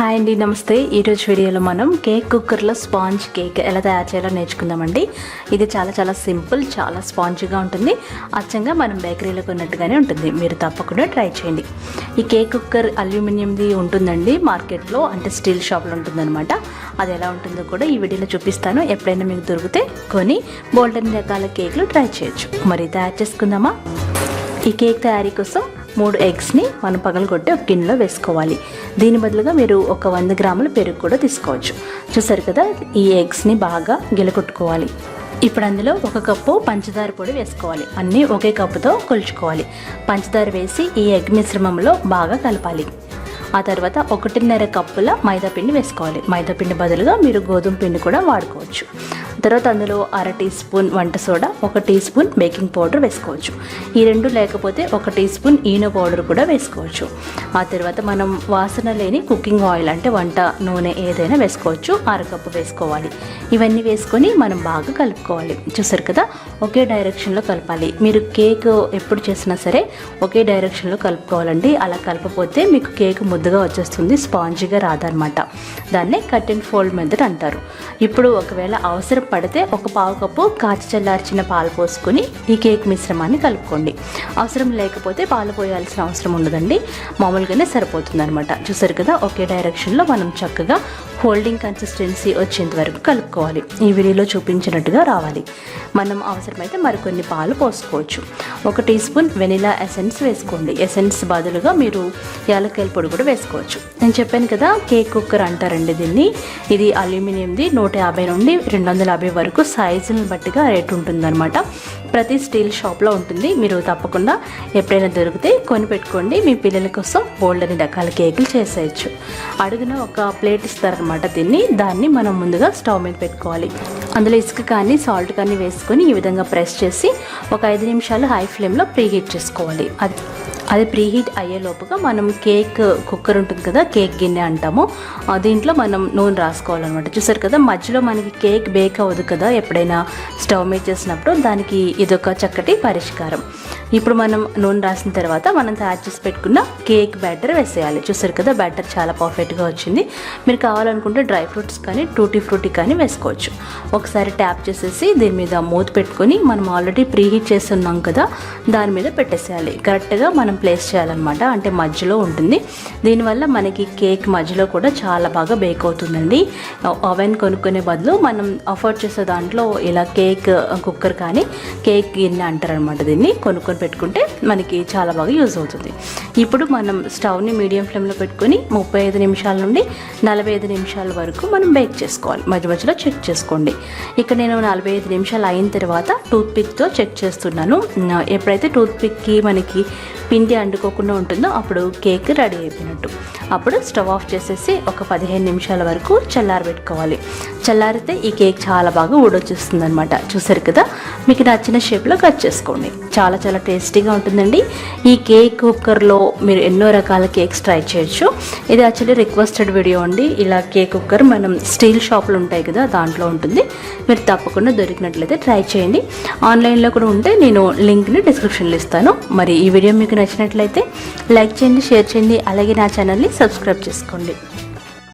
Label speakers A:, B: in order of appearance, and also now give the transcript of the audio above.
A: Hi అండి, నమస్తే. ఈరోజు వీడియోలో మనం కేక్ కుక్కర్లో స్పాంజ్ కేక్ ఎలా తయారు చేయాలో నేర్చుకుందామండి. ఇది చాలా సింపుల్, చాలా స్పాంజ్గా ఉంటుంది. అచ్చంగా మనం బేకరీలో కొన్నట్టుగానే ఉంటుంది. మీరు తప్పకుండా ట్రై చేయండి. ఈ కేక్ కుక్కర్ అల్యూమినియంది ఉంటుందండి మార్కెట్లో, అంటే స్టీల్ షాప్లో ఉంటుందన్నమాట. అది ఎలా ఉంటుందో కూడా ఈ వీడియోలో చూపిస్తాను. ఎప్పుడైనా మీకు దొరికితే కొని బోల్డెన్ రకాల కేక్లు ట్రై చేయొచ్చు. మరి తయారు చేసుకుందామా? ఈ కేక్ తయారీ కోసం 3 ఎగ్స్ని మనం పగలగొట్టి ఒక గిన్నెలో వేసుకోవాలి. దీని బదులుగా మీరు ఒక 100 గ్రాముల పెరుగు కూడా తీసుకోవచ్చు. చూసారు కదా, ఈ ఎగ్స్ని బాగా గిలకొట్టుకోవాలి. ఇప్పుడు అందులో 1 కప్పు పంచదార పొడి వేసుకోవాలి. అన్నీ ఒకే కప్పుతో కొలుచుకోవాలి. పంచదార వేసి ఈ ఎగ్ మిశ్రమంలో బాగా కలపాలి. ఆ తర్వాత 1.5 కప్పుల మైదా పిండి వేసుకోవాలి. మైదా పిండి బదులుగా మీరు గోధుమ పిండి కూడా వాడుకోవచ్చు. తర్వాత అందులో 1/2 టీ స్పూన్ వంట soda, 1 teaspoon baking powder వేసుకోవచ్చు. ఈ రెండు లేకపోతే 1 టీ స్పూన్ ఈనో పౌడర్ కూడా వేసుకోవచ్చు. ఆ తర్వాత మనం వాసన లేని కుకింగ్ ఆయిల్, అంటే వంట నూనె ఏదైనా వేసుకోవచ్చు. 1/2 కప్పు వేసుకోవాలి. ఇవన్నీ వేసుకొని మనం బాగా కలుపుకోవాలి. చూసారు కదా, ఒకే డైరెక్షన్లో కలపాలి. మీరు కేక్ ఎప్పుడు చేసినా సరే ఒకే డైరెక్షన్లో కలుపుకోవాలండి. అలా కలపపోతే మీకు కేక్ ముద్దగా వచ్చేస్తుంది, స్పాంజీగా రాదనమాట. దాన్నే కట్ అండ్ ఫోల్డ్ మెథడ్ అంటారు. ఇప్పుడు ఒకవేళ అవసరం పడితే 1/4 కప్పు కాచి చల్లార్చిన పాలు పోసుకొని ఈ కేక్ మిశ్రమాన్ని కలుపుకోండి. అవసరం లేకపోతే పాలు పోయాల్సిన అవసరం ఉండదండి, మామూలుగానే సరిపోతుంది అనమాట. చూసారు కదా, ఒకే డైరెక్షన్లో మనం చక్కగా హోల్డింగ్ కన్సిస్టెన్సీ వచ్చేంత వరకు కలుపుకోవాలి. ఈ వీడియోలో చూపించినట్టుగా రావాలి. మనం అవసరమైతే మరికొన్ని పాలు పోసుకోవచ్చు. 1 టీ స్పూన్ వెనిలా ఎసెన్స్ వేసుకోండి. ఎసెన్స్ బదులుగా మీరు యాలక్కాయల పొడి కూడా వేసుకోవచ్చు. నేను చెప్పాను కదా, కేక్ కుక్కర్ అంటారండి దీన్ని. ఇది అల్యూమినియంది. 150 నుండి 250 వరకు సైజుని బట్టిగా రేట్ ఉంటుందన్నమాట. ప్రతి స్టీల్ షాప్లో ఉంటుంది. మీరు తప్పకుండా ఎప్పుడైనా దొరికితే కొని పెట్టుకోండి. మీ పిల్లల కోసం బోల్డని రకాల కేకులు చేసేయచ్చు. అడుగున ఒక ప్లేట్ ఇస్తారనమాట దీన్ని. దాన్ని మనం ముందుగా స్టవ్ మీద పెట్టుకోవాలి. అందులో ఇసుక కానీ సాల్ట్ కానీ వేసుకొని ఈ విధంగా ప్రెస్ చేసి ఒక 5 నిమిషాలు హై ఫ్లేమ్లో ప్రీహీట్ చేసుకోవాలి. అది ప్రీహీట్ అయ్యేలోపుగా మనం కేక్ కుక్కర్ ఉంటుంది కదా, కేక్ గిన్నె అంటాము, దీంట్లో మనం నూనె రాసుకోవాలన్నమాట. చూసారు కదా, మధ్యలో మనకి కేక్ బేక్ అవ్వదు కదా ఎప్పుడైనా స్టవ్ మీద చేసినప్పుడు. దానికి ఇదొక చక్కటి పరిష్కారం. ఇప్పుడు మనం నూనె రాసిన తర్వాత మనం తయారు చేసి పెట్టుకున్న కేక్ బ్యాటర్ వేసేయాలి. చూసారు కదా, బ్యాటర్ చాలా పర్ఫెక్ట్గా వచ్చింది. మీరు కావాలనుకుంటే డ్రై ఫ్రూట్స్ కానీ టూటీ ఫ్రూటీ కానీ వేసుకోవచ్చు. ఒకసారి ట్యాప్ చేసేసి దీని మీద మూత పెట్టుకొని మనం ఆల్రెడీ ప్రీహీట్ చేస్తున్నాం కదా, దాని మీద పెట్టేసేయాలి. కరెక్ట్గా మనం ప్లేస్ చేయాలన్నమాట, అంటే మధ్యలో ఉంటుంది. దీనివల్ల మనకి కేక్ మధ్యలో కూడా చాలా బాగా బేక్ అవుతుందండి. ఓవెన్ కొనుక్కునే బదులు మనం అఫోర్డ్ చేసే దాంట్లో ఇలా కేక్ కుక్కర్ కానీ కేక్ గిన్నె అంటారనమాట, దీన్ని కొనుక్కొని పెట్టుకుంటే మనకి చాలా బాగా యూజ్ అవుతుంది. ఇప్పుడు మనం స్టవ్ని మీడియం ఫ్లేమ్లో పెట్టుకొని 35 నిమిషాల నుండి 45 నిమిషాల వరకు మనం బేక్ చేసుకోవాలి. మధ్యలో చెక్ చేసుకోండి. ఇక్కడ నేను 45 నిమిషాలు అయిన తర్వాత టూత్పిక్తో చెక్ చేస్తున్నాను. ఎప్పుడైతే టూత్పిక్కి మనకి పిండి అంటుకోకుండా ఉంటుందో అప్పుడు కేక్ రెడీ అయిపోయినట్టు. అప్పుడు స్టవ్ ఆఫ్ చేసేసి ఒక 15 నిమిషాల వరకు చల్లారబెట్టుకోవాలి. చల్లారితే ఈ కేక్ చాలా బాగా ఊడొచ్చేస్తుంది అనమాట. చూసారు కదా, మీకు నచ్చిన షేప్లో కట్ చేసుకోండి. చాలా టేస్టీగా ఉంటుందండి. ఈ కేక్ కుక్కర్లో మీరు ఎన్నో రకాల కేక్స్ ట్రై చేయొచ్చు. ఇది యాక్చువల్లీ రిక్వెస్టెడ్ వీడియో అండి. ఇలా కేక్ కుక్కర్ మనం స్టీల్ షాపులు ఉంటాయి కదా, దాంట్లో ఉంటుంది. మీరు తప్పకుండా దొరికినట్లయితే ట్రై చేయండి. ఆన్లైన్లో కూడా ఉంటే నేను లింక్ని డిస్క్రిప్షన్లో ఇస్తాను. మరి ఈ వీడియో మీకు నచ్చినట్లయితే లైక్ చేయండి, షేర్ చేయండి, అలాగే నా ఛానల్ని సబ్స్క్రైబ్ చేసుకోండి.